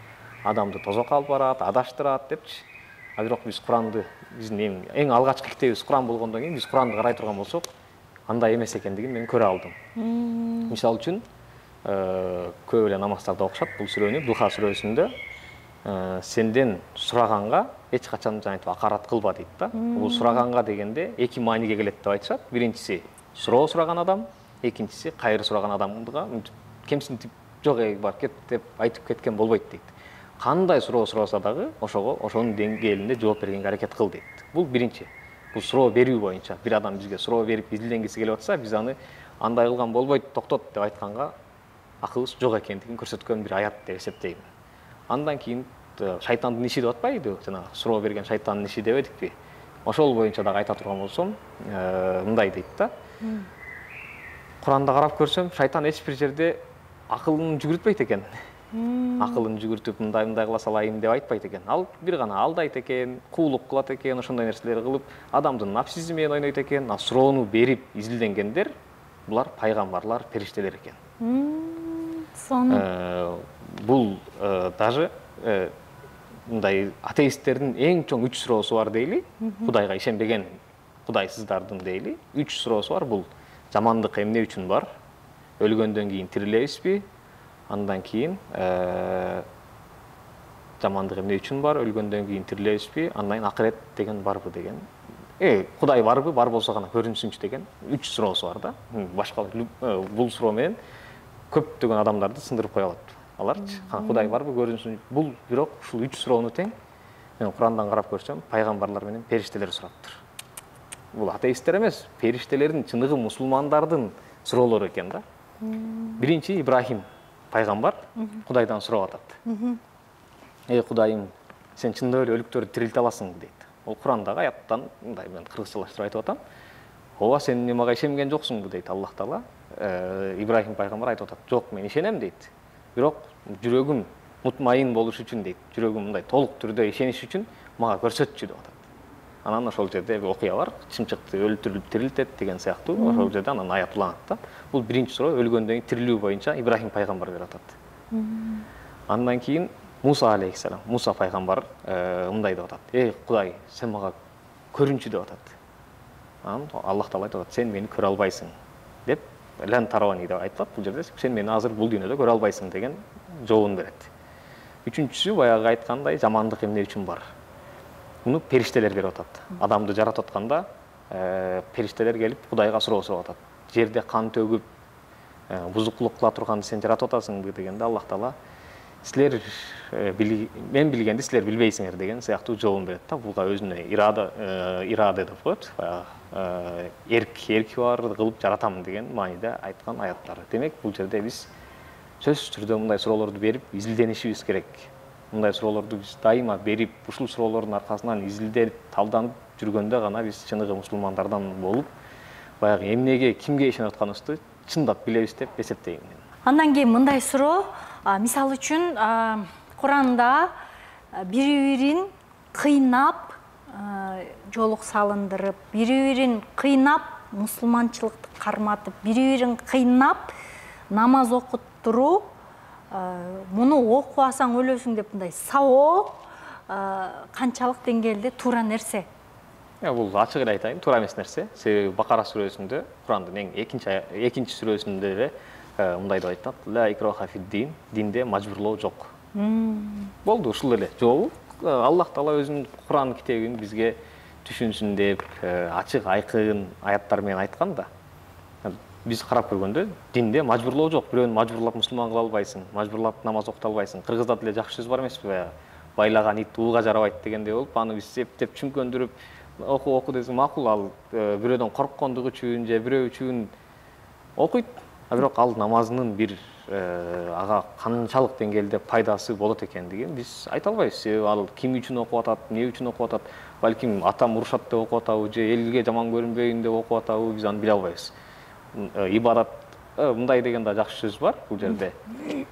адамды тозокко алып барат, адаштырат депчи. А бирок биз Куранды, биздин эң алгачкы китебибиз Куран болгондон кийин биз Куранды карай турган болсок, андай эмес экендигин мен көрө алдым. Мисалы үчүн көп эле намаздарда окушат бул сүрөнү, Духа сүрөсүндө сенден сураганга эч качан жантип акарат кылба дейт да. Бул сураганга дегенде эки мааниге келет деп айтышат. Биринчиси суроо сураган адам, экинчиси кайыр сураган адамга кемсинтип жок бар кет деп айтып кеткен болбойт дейт. Кандай суроо сураса дагы ошонун деңгээлинде жооп бергенге аракет кыл дейт. Бул биринчи. Бул суроо берүү боюнча. Бир адам бизге суроо берип изилденгиси келип атса, биз аны андай кылган болбойт, токтот деп айтканга акылыбыз жок экендигин көрсөткөн бир аят деп эсептейм. Андан кийин шайтандын иши деп атпайбы? Жанагы суроо берген шайтандын иши дебедикпи? Ошол боюнча дагы айта турган болсом, мындай дейт да. Куранда карап көрсөм, шайтан эч бир жерде акылын жүгүртпөйт экен. Акылын жүгүртүп мындай кыла салайын деп айтпайт экен. Ал бир гана алдайт экен, куулук кылат экен, ошондой нерселер кылып, адамдын нафсизи менен ойнойт экен. А суроону берип изилденгендер булар пайгамбарлар, периштелер экен. Бул даже мындай атеисттердин эң чоң 3 суроосу бар дейли. Кудайга ишенбеген кудайсыздардын дейли. 3 суроосу бар. Бул жамандык эмне үчүн бар? Өлгөндөн кийин тирилебизби? Андан кийин жамандык эмне үчүн бар? Өлгөндөн кийин тирилебизби? Андан кийин акырет деген барбы деген. Кудай барбы? Бар болсо гана көрүнсүнчү деген 3 суроосу бар да. Башка бул суроо менен көптөгөн адамдарды сындырып кое алат. Аларчы, Кудай барбы көрүнсүн. Бул бирок ушул 3 суроону тең мен Курандан карап көрсөм, пайгамбарлар менен периштелер сураптыр. Бул атеисттер эмес, периштелердин чыныгы мусулмандардын суроолору экен да. Биринчи Ибрахим пайгамбар Кудайдан сурап атат. Кудайым, сен чындап эле өлүктөрдү тирилте аласың дейт. Ол Курандагы аяттан мындай мен кыргызчалаштырып айтып атам. Ооба, сен мага ишенген жоксуңбу дейт Аллах Таала. Ибрахим пайгамбар айтып атат. Жок, мен ишенем дейт. Бирок жүрөгүм мутмайын болуш үчүн дейт. Жүрөгүм мындай толук түрдө ишениш үчүн мага көрсөтчү деп атат. Анан ошол жерде бир окуя бар. Чымчыкты өлтүрүлүп тирилтет деген сыяктуу. Ошол жерде анан аят уланат да. Бул биринчи суроо, өлгөндөн кийин тирилүү боюнча Ибрахим пайгамбар берип атат. Андан кийин Муса алейхиссалам, Муса пайгамбар мындай деп атат. Кудай, сен мага көрүнчү деп атат. Анан Аллах Таала айтып атат, сен мени көрө албайсың деп лен таравани деп айтылат. Бул жерде сен мени азыр бул дүйнөдө көрө албайсың деген жообун берет. Үчүнчүсү баягы айткандай жамандык эмне үчүн бар? Муну периштелер берип атат. Адамды жаратып атканда периштелер келип Кудайга суроо сурап атат. Жерде кан төгүп, бузуклук кыла турганды сен жаратып атасыңбы дегенде Аллах Таала силер мен билгенди силер билбейсиңер деген сыяктуу жообун берет да. Буга өзүнө ираде деп коет. Эрки бар, кылып жаратам деген мааниде айткан аяттар. Демек, бул жерде биз сөзсүз түрдө мындай суроолорду берип изилденишибиз керек. Мындай суроолорду биз дайыма берип, ушул суроолордун аркасынан изилдеп, талданып жүргөндө гана биз чыныгы мусулмандардан болуп, баягы эмнеге, кимге ишенип атканыбызды чындап билебиз деп эсептейм. Андан кийин мындай суроо, мисалы үчүн Куранда бири-бирин кыйнап, жолук салындырып, бири-бирин кыйнап, мусулманчылыкты карматып, бири-бирин кыйнап, намаз окуттуруу, муну окубасаң өлөсүң деп мындай сабоо канчалык деңгээлде туура нерсе? Бул ачык эле айтайын, туура эмес нерсе. Себеби Бакара сүрөсүндө, Курандын эң экинчи сүрөсүндө эле мындай деп айтат: "Ла икраха фид-дин", динде мажбурлоо жок. Болду, ушул эле жообу. Аллах Таала өзүнүн Куран китебин бизге түшүнсүн деп ачык айкын аяттар менен айткан да. Биз карап көргөндө динде мажбурлоо жок. Бирөөнү мажбурлап мусулман кыла албайсың, мажбурлап намаз окута албайсың. Кыргызда деле жакшы сөз бар эмеспи баягы? Байлаган ит ууга жарабайт дегендей болуп, аны биз эптеп чүнкөндүрүп оку десең макул, ал бирөөдөн корккондугу үчүн же бирөө үчүн окуйт. Бирок ал намазынын бир ага канчалык деңгээлде пайдасы болот экендигин биз айта албайбыз. Себеби ал ким үчүн окуп атат, эмне үчүн окуп атат? Балким атам урушат деп окуп атабы же элге жаман көрүнбөйүн деп окуп атабы, биз аны биле албайбыз. Ибадат мындай деген да жакшы сөз бар бул жерде.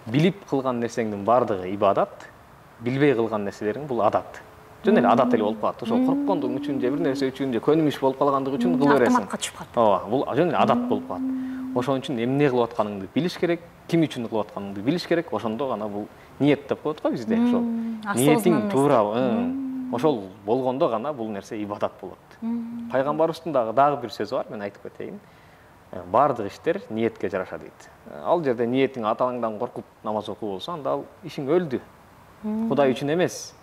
Билип кылган нерсеңдин бардыгы ибадат, билбей кылган нерселериң бул адат. Жөн эле адат эле болуп калат. Ошол корккондугуң үчүн же бир нерсе үчүн же көнүм иш болуп калгандыгы үчүн кыла бересиң. Автоматка түшүп калат. Ооба, бул жөн эле адат болуп калат. Ошон үчүн эмне кылып атканыңды билиш керек, ким үчүн кылып атканыңды билиш керек. Ошондо гана бул ниет деп коет го бизде. Ошол ниетиң туура, ошол болгондо гана бул нерсе ибадат болот. Пайгамбарыбыздын дагы бир сөзү бар, мен айтып кетейин. Бардык иштер ниетке жараша дейт. Ал жерде ниетиң атаңдан коркуп намаз окуу болсо, анда ал ишиң өлдү. Кудай үчүн эмес.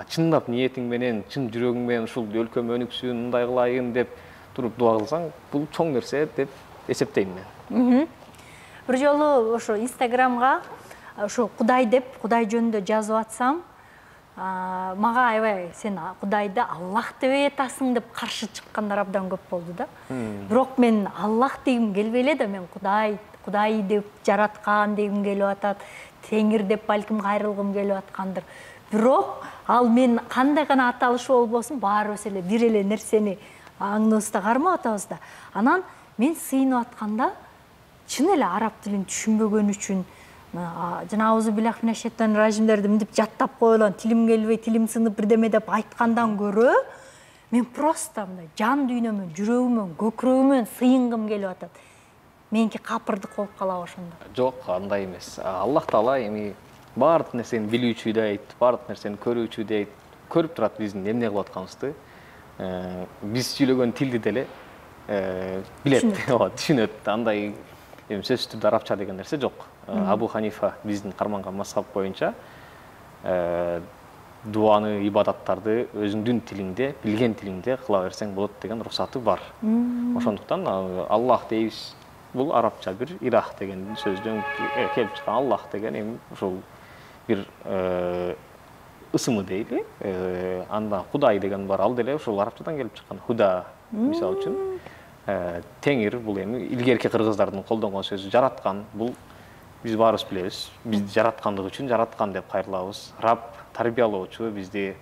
Чындап ниетиң менен, чын жүрөгүң менен ушул өлкөм өнүксүн, мындай кылайын деп туруп дуа кылсаң, бул чоң нерсе деп эсептейм мен. Бир жолу ошо Инстаграмга ошо Кудай деп, Кудай жөнүндө жазып атсам, мага аябай сен Кудайды Аллах деп атасың деп каршы чыккандар абдан көп болду да. Бирок мен Аллах дегим келбей эле да, мен Кудай деп жараткан дегим келип атат, Теңир деп балким кайрылгым келип аткандыр. Бирок ал мен кандай гана аталышы болбосун, баарыбыз эле бир эле нерсени аңыбызда кармап атабыз да. Анан мен сыйынып атканда чын эле араб тилин түшүнбөгөн үчүн жана аузу биллахи минаш шайтанир ражимдерди мынтип жаттап коелон, тилим келбей, тилим сынып бирдеме деп айткандан көрө, мен просто мындай жан дүйнөмөн, жүрөгүмөн, көкүрөгүмөн сыйынгым келип атат. Меники капырдык болуп калабы ошондо? Жок, андай эмес. Аллах Таала эми бардык нерсени билүүчү дейт, бардык нерсени көрүүчү дейт. Көрүп турат биздин эмне кылып атканыбызды. Биз сүйлөгөн тилди деле билет, түшүнөт. Андай сөзсүз түрдө арабча деген нерсе жок. Абу Ханифа биздин карманган мазхаб боюнча дуаны, ибадаттарды өзүңдүн тилиңде, билген тилиңде кыла берсең болот деген уруксаты бар. Ошондуктан Аллах дейбиз. Бул арабча бир ирах деген сөздөн келип чыккан. Аллах деген эми ушул бир ысымы дейли. Анда Кудай деген бар, ал деле ушул арабчадан келип чыккан. Худа мисалы үчүн. Теңир бул эми илгерки кыргыздардын колдонгон сөзү. Жараткан бул биз баарыбыз билебиз. Бизди жараткандыгы үчүн жараткан деп кайрылабыз. Раб тарбиялоочу, бизди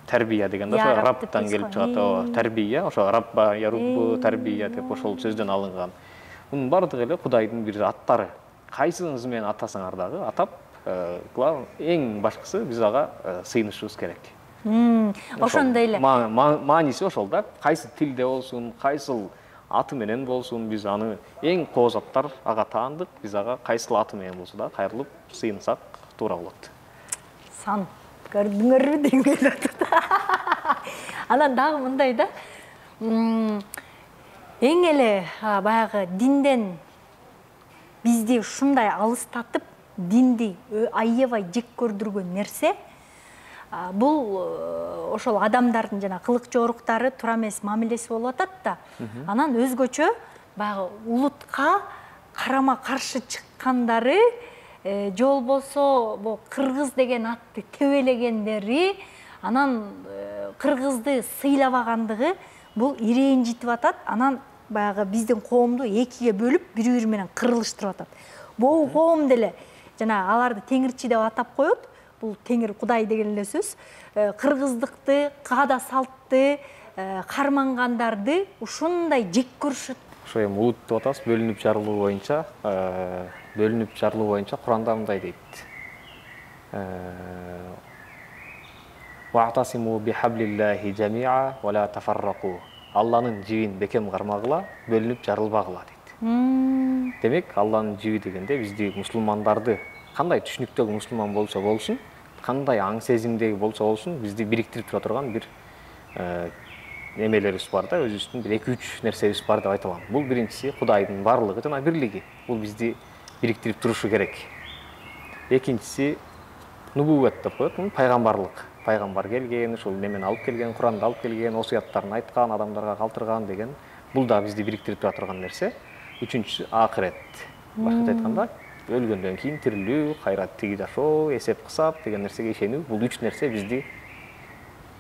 тарбия деген ошо рабтан келип чыгат. Тарбия, ошо рабба, яруббу, тарбия деп ошол сөздөн алынган. Мунун бардыгы эле Кудайдын бир аттары. Кайсыңыз менен атасаңар дагы атап, эң башкысы биз ага сыйынышыбыз керек. Ошондой эле. Мааниси ошол да. Кайсы тилде болсун, кайсыл аты менен болсун, биз аны эң коозаттар ага таандык, биз ага кайсыл аты менен болсо да кайрылып сыйынсак туура болот. Сан көрдүңөрбү деген келип атат. Анан дагы мындай да. Эң эле баягы динден бизди ушундай алыстатып, динди аябай жек көрдүргөн нерсе бул ошол адамдардын жана кылык жоруктары туура эмес мамилеси болуп атат да. Анан өзгөчө баягы улутка карама каршы чыккандары, же болбосо бу кыргыз деген атты тебелегендери, анан кыргызды сыйлабагандыгы бул ирэнжитип атат. Анан баягы биздин коомду экиге бөлүп, бири-бири менен кырылыштырып атат. Бул коом деле жана аларды теңирчи деп атап коет. Бул Теңир Кудай деген эле сөз. Кыргыздыкты, каада салтты, кармангандарды ушундай жек көрүшөт. Ошо эми улут деп атабыз, бөлүнүп жарылуу боюнча Куранда мындай дейт. Вa'тасиму бихаблиллахи жами'a ва ла тафаррaqu. Алланын жибин бекем кармагыла, бөлүнүп жарылбагыла дейт. Демек, Алланын жиби дегенде бизди мусулмандарды кандай түшүнүктөгү мусулман болсо болсун, кандай аң сезимдеги болсо болсун, бизди бириктирип тура турган бир эмелерибиз бар да, өзүбүздүн бир 2-3 нерсебиз бар деп айта алам. Бул биринчиси Кудайдын барлыгы жана бирлиги. Бул бизди бириктирип турушу керек. Экинчиси нубувват деп коет, пайгамбарлык. пайгамбар келген, ушул немени алып келген, Куранды алып келген, осуяттарын айткан, адамдарга калтырган деген. Бул да бизди бириктирип тура турган нерсе. Үчүнчүсү акырет. Башкача айтканда, өлгөндөн кийин тирилүү, кайра тиги жашоо, эсеп кысап деген нерсеге ишенүү, бул үч нерсе бизди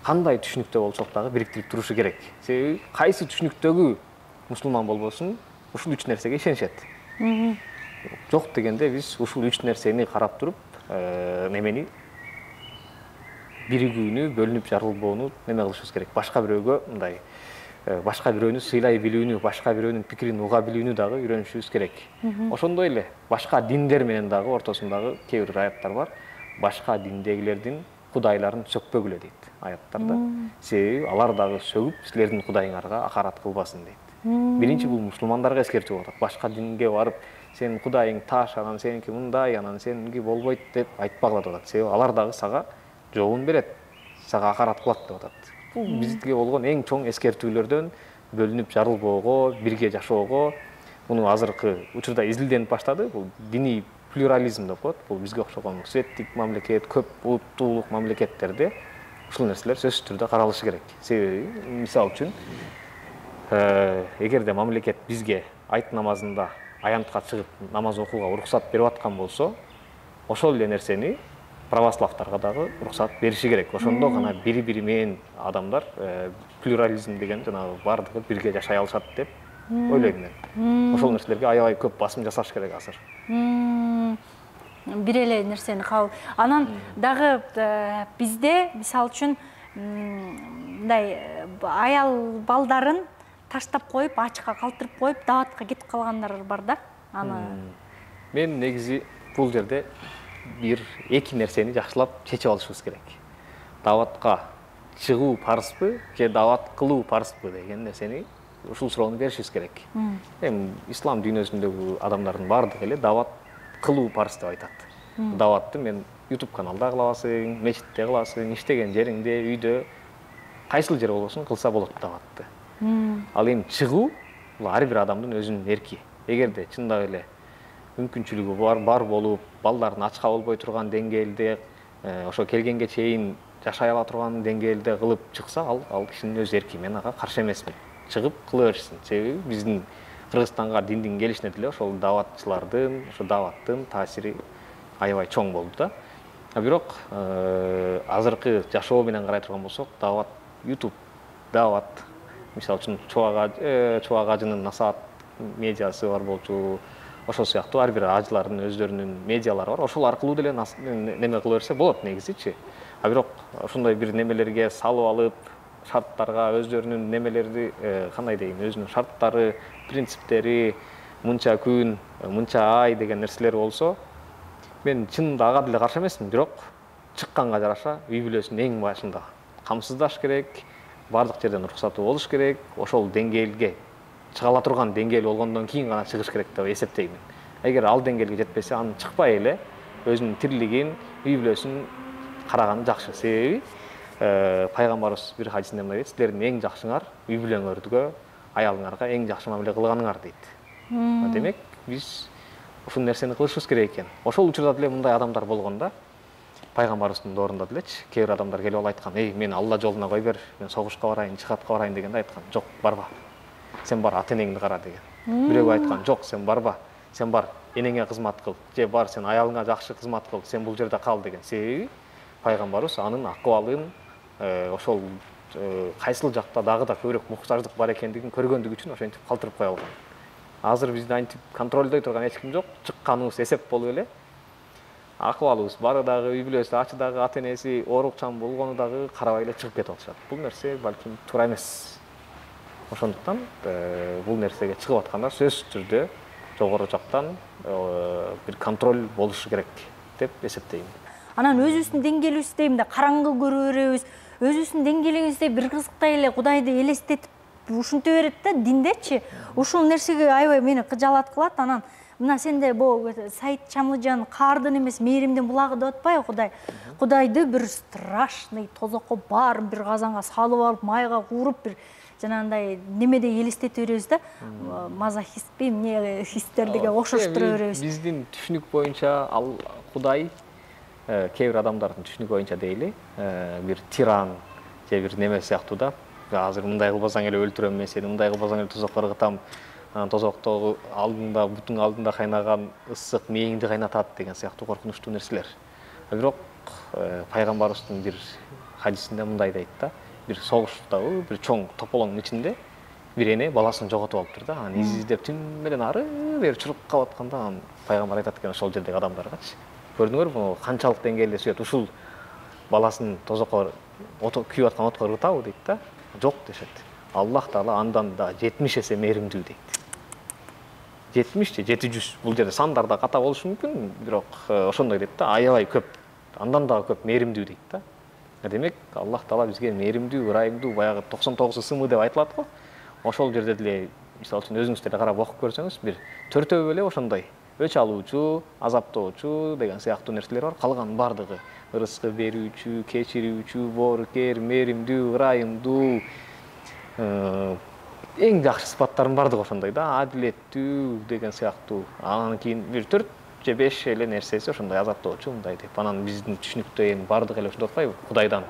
кандай түшүнүктө болсок дагы бириктирип турушу керек. Себеби кайсы түшүнүктөгү мусулман болбосун, ушул үч нерсеге ишенишет. Жок дегенде биз ушул үч нерсени карап туруп, немени биригүүнү, бөлүнүп жарылбоону неме кылышыбыз керек. Башка бирөөгө мындай башка бирөөнү сыйлай билүүнү, башка бирөөнүн пикирин уга билүүнү дагы үйрөнүшүбүз керек. Ошондой эле башка диндер менен дагы ортосундагы кээ бир аяттар бар. Башка диндегилердин кудайларын сөкпөгүлө дейт аяттарда. Себеби алар дагы сөгүп, силердин кудайыңарга акарат кылбасын дейт. Биринчи бул мусулмандарга эскертип атат. Башка динге барып, сенин кудайың таш, анан сеники мындай, анан сеники болбойт деп айтпагыла деп атат. Себеби алар дагы сага жообун берет, сага акарат кылат деп атат. Бул бизге болгон эң чоң эскертүүлөрдөн бөлүнүп жарылбоого, бирге жашоого. Муну азыркы учурда изилденип баштады. Бул диний плюрализм деп коет. Бул бизге окшогон светтик мамлекет, көп улуттуулук мамлекеттерде ушул нерселер сөзсүз түрдө каралышы керек. Себеби, мисал үчүн, эгерде мамлекет бизге айт намазында аянтка чыгып намаз окууга уруксат берип аткан болсо, ошол эле нерсени православтарга дагы уруксат бериши керек. Ошондо гана бири-бири менен адамдар плюрализм деген жанагы бардыгы бирге жашай алышат деп ойлойм мен. Ошол нерселерге аябай көп басым жасаш керек азыр. Бир эле нерсени кабыл. Анан дагы бизде мисал үчүн мындай аял балдарын таштап коюп, ачка калтырып коюп, даатка кетип калгандар бар да. Мен негизи бул жерде бир эки нерсени жакшылап чечип алышыбыз керек. Даатка чыгуу парызбы, же даат кылуу парызбы деген нерсени ушул суроону беришибиз керек. Эми ислам дүйнөсүндөгү адамдардын бардыгы эле даат кылуу парыз деп айтат. Даатты мен YouTube каналда кылабасың, мечитте кыласың, иштеген жериңде, үйдө кайсыл жер болбосун кылса болот даатты. Ал эми чыгуу бул ар бир адамдын өзүнүн эрки. Эгерде чындап эле мүмкүнчүлүгү бар болуп, балдарын ачка болбой турган деңгээлде, ошо келгенге чейин жашай ала турган деңгээлде кылып чыкса, ал кишинин өз эрки. Мен ага каршы эмесмин. Чыгып кыла беришсин. Себеби биздин Кыргызстанга диндин келишине деле ошол даатчылардын, ошо дааттын таасири аябай чоң болду да. Бирок азыркы жашоо менен карай турган болсок, даат YouTube, даат, мисалы үчүн Чубак ажынын Насаат медиасы бар болчу, ошол сыяктуу ар бир ажылардын өздөрүнүн медиалары бар. Ошол аркылуу деле неме кыла берсе болот негизичи. Бирок ошондой бир немелерге салып алып, шарттарга өздөрүнүн немелерди, кандай дейм, өзүнүн шарттары, принциптери, мынча күн, мынча ай деген нерселер болсо, мен чынында ага деле каршы эмесмин. Бирок чыкканга жараша үй бүлөсүн эң башында камсыздаш керек, бардык жерден уруксаты болуш керек, ошол деңгээлге чыга ала турган деңгээл болгондон кийин гана чыгыш керек деп эсептеймин. Эгер ал деңгээлге жетпесе, анын чыкпай эле өзүнүн тирилигин, үй бүлөсүн караганы жакшы. Себеби пайгамбарыбыз бир хадисинде мындай дейт: силердин эң жакшыңар үй бүлөңөргө, аялыңарга эң жакшы мамиле кылганыңар дейт. Демек, биз ушул нерсени кылышыбыз керек экен. Ошол учурда деле мындай адамдар болгондо, пайгамбарыбыздын доорунда делечи, кээ бир адамдар келип айткан: "Эй, мени Алла жолуна кой бер, мен согушка барайын, жихадка барайын" дегенде айткан: "Жок, барба. Сен бар, ата энеңди кара" деген. Бирөөгө айткан: "Жок, сен барба. Сен бар, энеңе кызмат кыл, же бар, сен аялыңа жакшы кызмат кыл, сен бул жерде кал" деген. Себеби пайгамбарыбыз анын акыбалын, ошол кайсыл жакта дагы да көбүрөөк муктаждык бар экендигин көргөндүгү үчүн ошентип калтырып кое алган. Азыр бизди антип контролдой турган эч ким жок. Чыкканыбыз эсеп болуп эле. Акыбалыбыз бары дагы, үй бүлөсү ачы дагы, ата энеси оорукчан болгону дагы карабай эле чыгып кетип атышат. Бул нерсе балким туура эмес. Ошондуктан бул нерсеге чыгып аткандар сөзсүз түрдө жогору жактан бир контроль болушу керек деп эсептейм. Анан өзүбүздүн деңгээлибизде эмне караңгы көрө беребиз, өзүбүздүн деңгээлибизде бир кызыктай эле Кудайды элестетип ушинте берет да, диндечи. Ушул нерсеге аябай мени кыжаалат кылат. Анан мына сенде бул Саид Чамлыжан каардын эмес мээримдин булагы деп атпайбы Кудай? Кудайды бир страшный тозокко баарын бир казанга салып алып, майга кууруп, бир жанагындай немедей элестете беребиз да. Мазохистпи, эмне хисттердиге окшоштура беребиз. Биздин түшүнүк боюнча ал Кудай кээ бир адамдардын түшүнүгү боюнча дейли, бир тиран же бир неме сыяктуу да, азыр мындай кылбасаң эле өлтүрөм мен сени, мындай кылбасаң эле тозокко ыргытам, анан тозоктогу алдында, бутуң алдында кайнаган ысык мээңди кайнатат деген сыяктуу коркунучтуу нерселер. Бирок пайгамбарыбыздын бир хадисинде мындай дейт да, бир согуштагы бир чоң тополоңдун ичинде бир эне баласын жоготуп алыптыр да, анан издеп түн менен ары бери чуруп калып атканда, анан пайгамбар айтат экен ошол жердеги адамдаргачы, көрдүңөрбү канчалык деңгээлде сүйөт, ушул баласын тозокко күйүп аткан отко ыргытабы дейт да, жок дешет. Аллах Таала андан да 70 эсе мээримдүү дейт. 70 же 700, бул жерде сандар да ката болушу мүмкүн, бирок ошондой дейт да, аябай көп, андан дагы көп мээримдүү дейт да. Демек Аллах Таала бизге мээримдүү, ырайымдуу, баягы 99 ысымы деп айтылат го. Ошол жерде деле мисалы үчүн өзүңүз деле карап окуп көрсөңүз, бир төртөө эле ошондой өч алуучу, азаптоочу деген сыяктуу нерселер бар. Калган бардыгы ырыскы берүүчү, кечирүүчү, боорукер, мээримдүү, ырайымдуу, эң жакшы сыпаттардын бардыгы ошондой да, адилеттүү деген сыяктуу. Анан кийин бир 4 же 5 эле нерсеси ошондой азаптоочу, мындай деп. Анан биздин түшүнүктө эми бардыгы эле ошондой атпайбы? Кудайдан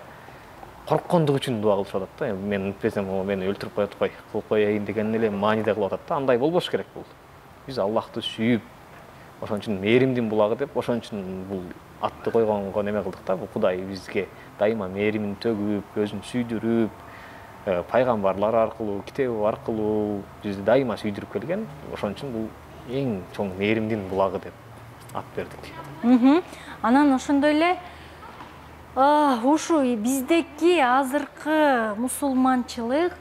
корккондугу үчүн дуа кылышып атат да. Мен үтпесем, мени өлтүрүп коет го, кылып коеюн деген эле мааниде кылып атат да. Андай болбош керек бул. Биз Аллахты сүйүп, ошон үчүн мээримдин булагы деп, ошон үчүн бул атты койгонго неме кылдык да. Бул Кудай бизге дайыма мээримин төгүп, өзүн сүйдүрүп, пайгамбарлар аркылуу, китеби аркылуу бизди дайыма сүйдүрүп келген. Ошон үчүн бул эң чоң мээримдин булагы деп ат бердик. Анан ошондой эле ушу биздеки азыркы мусулманчылык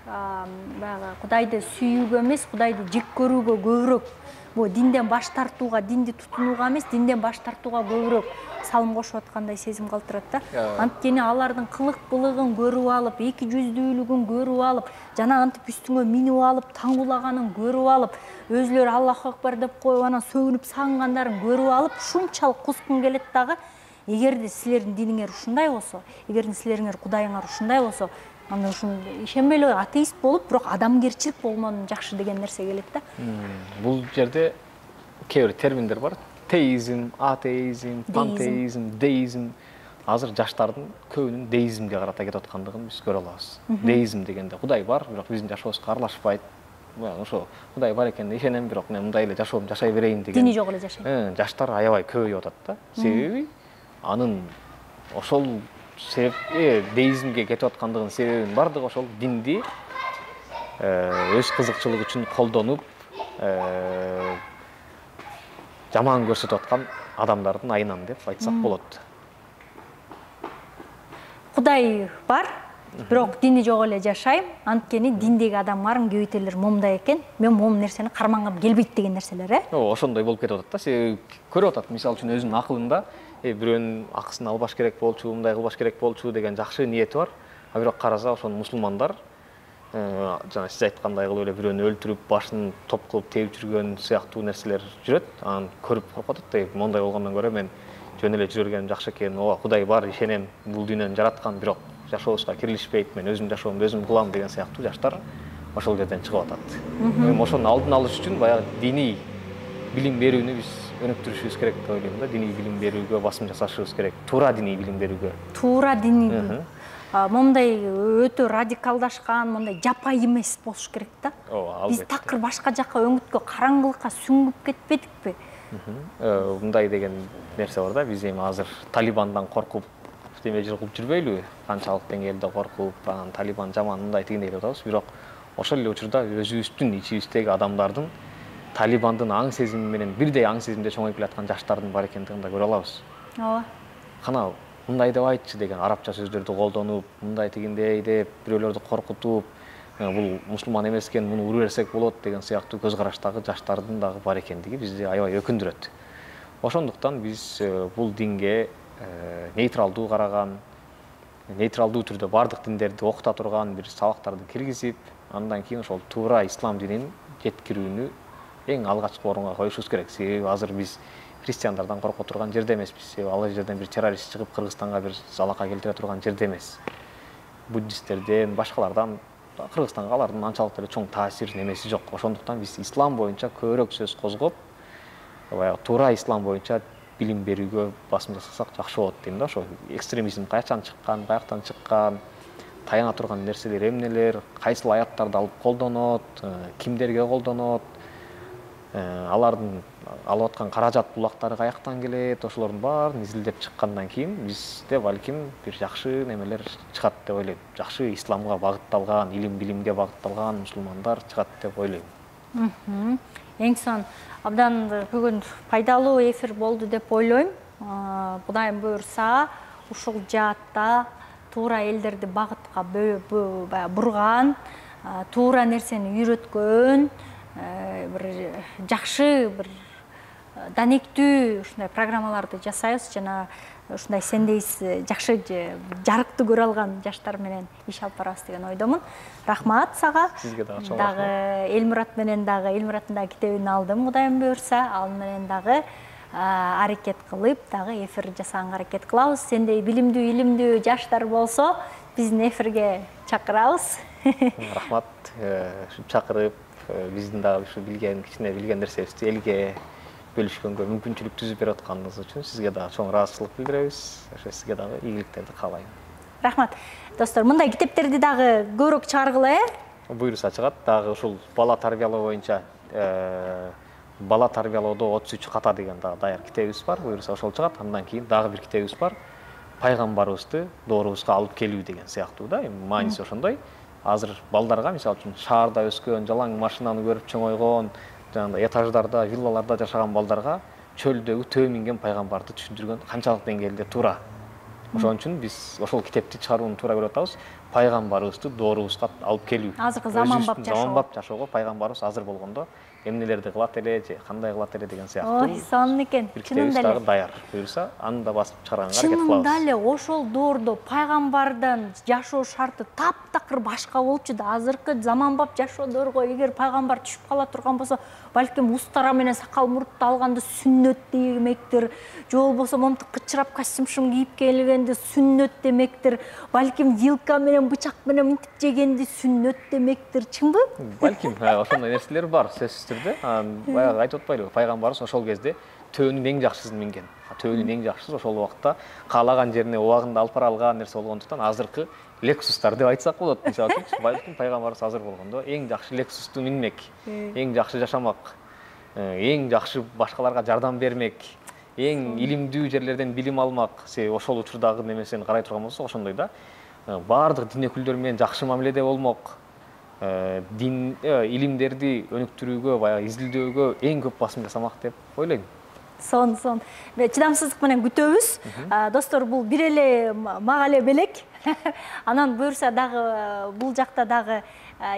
баягы Кудайды сүйүүгө эмес, Кудайды жек көрүүгө көбүрөөк, бул динден баш тартууга, динди тутунууга эмес, динден баш тартууга көбүрөөк салым кошуп аткандай сезим калтырат да. Анткени алардын кылык былыгын көрүп алып, эки жүздүүлүгүн көрүп алып, жана антип үстүңө минип алып, таңгулаганын көрүп алып, өзүлөрү Аллаху акбар деп коюп, анан сөгүнүп сагынгандарын көрүп алып, ушунчалык кускун келет дагы. Эгерде силердин диниңер ушундай болсо, эгерде силериңер Кудайыңар ушундай болсо, анда ушун ишенбей эле атеист болуп, бирок адамгерчилик болгону жакшы деген нерсе келет да. Бул жерде кээ бир терминдер бар. Теизм, атеизм, пантеизм, деизм. Азыр жаштардын көбүнүн деизмге карата кетип аткандыгын биз көрө алабыз. Деизм дегенде Кудай бар, бирок биздин жашообузга аралашпайт. Ошо Кудай бар экенине ишенем, бирок мен мындай эле жашоомду жашай берейин деген. Дини жок эле жашайм. Жаштар аябай көбөйүп атат да. Себеби анын ошол деизмге кетип аткандыгынын себебинин бардыгы ошол динди өз кызыкчылыгы үчүн колдонуп, жаман көрсөтүп аткан адамдардын айынан деп айтсак болот. Кудай бар, бирок дини жок эле жашайм. Анткени диндеги адамдардын көбүйтелер момундай экен. Мен момун нерсени кармангым келбейт деген нерселер, Ошондой болуп кетип атат да. Себеби көрүп атат, мисалы үчүн өзүнүн акылында бирөөнүн акысын албаш керек болчу, мындай кылбаш керек болчу деген жакшы ниети бар. А бирок караса ошол мусулмандар жана сиз айткандай кылып эле бирөөнү өлтүрүп, башын топ кылып терип жүргөн сыяктуу нерселер жүрөт. Анан көрүп коркуп атат. Мондай болгондон көрө мен жөн эле жүрө бергеним жакшы экен. Ооба, Кудай бар, ишенем, бул дүйнөнү жараткан, бирок жашообузга кирилишпейт, мен өзүмдүн жашоомду өзүм кылам деген сыяктуу жаштар ошол жерден чыгып атат. Ошону алдын алыш үчүн баягы диний билим берүүнү биз өнүктүрүшүбүз керек деп ойлойм да. Диний билим берүүгө басым жасашыбыз керек. Туура диний билим берүүгө. Туура диний. Мондай өтө радикалдашкан, мондай жапай эмес болуш керек да. Биз такыр башка жакка өңүткө, караңгылыкка сүңгүп кетпедикпи? Мындай деген нерсе бар да. Биз эми азыр Талибандан коркуп, деме кылып жүрбөйлүбү? Канчалык деңгээлде коркуп, анан Талибан жаман мындай тигиндей деп атабыз. Бирок ошол эле учурда өзүбүздүн ичибиздеги адамдардын Талибандын аң сезими менен бирдей аң сезимде чоңоюп келаткан жаштардын бар экендигин да көрө алабыз. Ооба. Кана мындай деп айтчы деген арабча сөздөрдү колдонуп, мындай тигиндей деп бирөөлөрдү коркутуп, бул мусулман эмес экен, муну уруп берсек болот деген сыяктуу көз караштагы жаштардын дагы бар экендиги бизди аябай өкүндүрөт. Ошондуктан биз бул динге нейтралдуу караган, нейтралдуу түрдө бардык диндерди окута турган бир сабактарды киргизип, андан кийин ошол туура ислам динин жеткирүүнү эң алгачкы орунга коюшубуз керек. Себеби азыр биз христиандардан корко турган жерде эмеспиз. Себеби ал жерден бир террорист чыгып Кыргызстанга бир залака келтире турган жерде эмес. Буддисттерден, башкалардан Кыргызстанга алардын анчалык деле чоң таасир немеси жок. Ошондуктан биз ислам боюнча көбүрөөк сөз козгоп, баягы туура ислам боюнча билим берүүгө басым жасасак жакшы болот дейм да. Ошо экстремизм качан чыккан, каяктан чыккан, таяна турган нерселер эмнелер, кайсыл аяттарды алып колдонот, кимдерге колдонот, алардын алып аткан каражат булактары каяктан келет, ошолордун баарын изилдеп чыккандан кийин бизде балким бир жакшы немелер чыгат деп ойлойм. Жакшы исламга багытталган, илим билимге багытталган мусулмандар чыгат деп ойлойм. Эң son абдан бүгүн пайдалуу эфир болду деп ойлойм. Кудайым буюрса, ушул жаатта туура элдерди багытка бурган, туура нерсени үйрөткөн, бир жакшы, бир данектүү ушундай программаларды жасайбыз жана ушундай сендейс жакшы жарыкты көрө алган жаштар менен иш алып барабыз деген ойдомун. Рахмат сага. Сизге дагы чоң рахмат. Дагы Элмурат менен дагы Элмураттын дагы китебин алдым, Кудайым буюрса, ал менен дагы аракет кылып, дагы эфир жасаганга аракет кылабыз. Сендей билимдүү, илимдүү жаштар болсо, биздин эфирге чакырабыз. Рахмат, чакырып, биздин дагы ушу билген, кичине билген нерсебизди элге бөлүшкөнгө мүмкүнчүлүк түзүп берип атканыңыз үчүн сизге дагы чоң ыраазычылык билдиребиз. Ошо сизге дагы ийгиликтерди каалайм. Рахмат. Достор, мындай китептерди дагы көбүрөөк чыгаргыла, Буюрса чыгат, дагы ушул бала тарбиялоо боюнча бала тарбиялоодо 33 ката деген дагы даяр китебибиз бар. Буюрса ошол чыгат. Андан кийин дагы бир китебибиз бар. Пайгамбарыбызды доорубузга алып келүү деген сыяктуу да. Эми мааниси ошондой. Азыр балдарга, мисалы үчүн, шаарда өскөн, жалаң машинаны көрүп чоңойгон, жанагындай этаждарда, виллаларда жашаган балдарга чөлдөгү төө минген пайгамбарды түшүндүргөн канчалык деңгээлде туура. Ошон үчүн биз ошол китепти чыгарууну туура көрүп атабыз. Пайгамбарыбызды доорубузга алып келүү. Азыркы заманбап жашоого пайгамбарыбыз азыр болгондо эмнелерди кылат эле же кандай кылат эле деген сыяктуу. Ой, сонун экен. Чынында эле даяр. Буюрса, аны да басып чыгарганга аракет кылабыз. Чынында эле ошол доордо пайгамбардан жашоо шарты таптакыр башка болчу да. Азыркы заманбап жашоодорго эгер пайгамбар түшүп кала турган болсо, балким устара менен сакал муртты алганды сүннөт демектир, же болбосо момунтип кычырап костюм кийип келгенди сүннөт демектир, балким вилка менен бычак менен мынтип жегенди сүннөт демектир, чынбы? Балким ошондой нерселер бар, сөзсүз түрдө. Баягы айтып атпайлыбы, пайгамбарыбыз ошол кезде төөнүн эң жакшысын минген. Төөнүн эң жакшысы ошол убакта каалаган жерине убагында алып бара алган нерсе болгондуктан азыркы Lexus'tar деп айтсак болот. Мисалы үчүн, балким пайгамбарыбыз азыр болгондо эң жакшы Lexus'ту минмек, эң жакшы жашамак, эң жакшы башкаларга жардам бермек, эң илимдүү жерлерден билим алмак. Ошол учурдагы немесин карай турган болсок, ошондой да. Бардык дин өкүлдөр менен жакшы мамиледе болмок. Дин илимдерди өнүктүрүүгө, баягы изилдөөгө эң көп басым жасамак деп ойлойм. Сон. Чыдамсыздык менен күтөбүз. Достор, бул бир эле мага эле белек. Анан буюрса дагы бул жакта дагы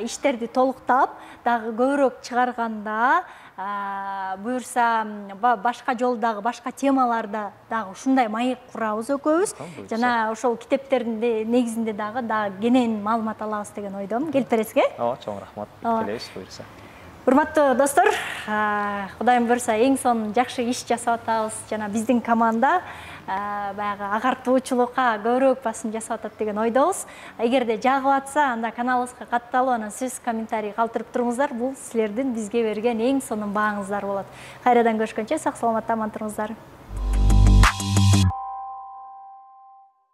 иштерди толуктап, дагы көбүрөөк чыгарганда, буюрса башка жолдагы, башка темаларда дагы ушундай маек курабыз экөөбүз. Жана ошол китептердин негизинде дагы кенен маалымат алабыз деген ойдомун. Келип бересизге? Ооба, чоң рахмат. Келебиз буюрса. Урматтуу достор, Кудайым буюрса эң сонун жакшы иш жасап атабыз. Жана биздин команда баягы агартуучулукка көбүрөөк басым жасап атат деген ойдобуз. Эгерде жагып атса, анда каналыбызга катталып, анан сөз комментарий калтырып туруңуздар. Бул силердин бизге берген эң сонун бааңыздар болот. Кайрадан көрүшкөнчө сак саламатта аман туруңуздар.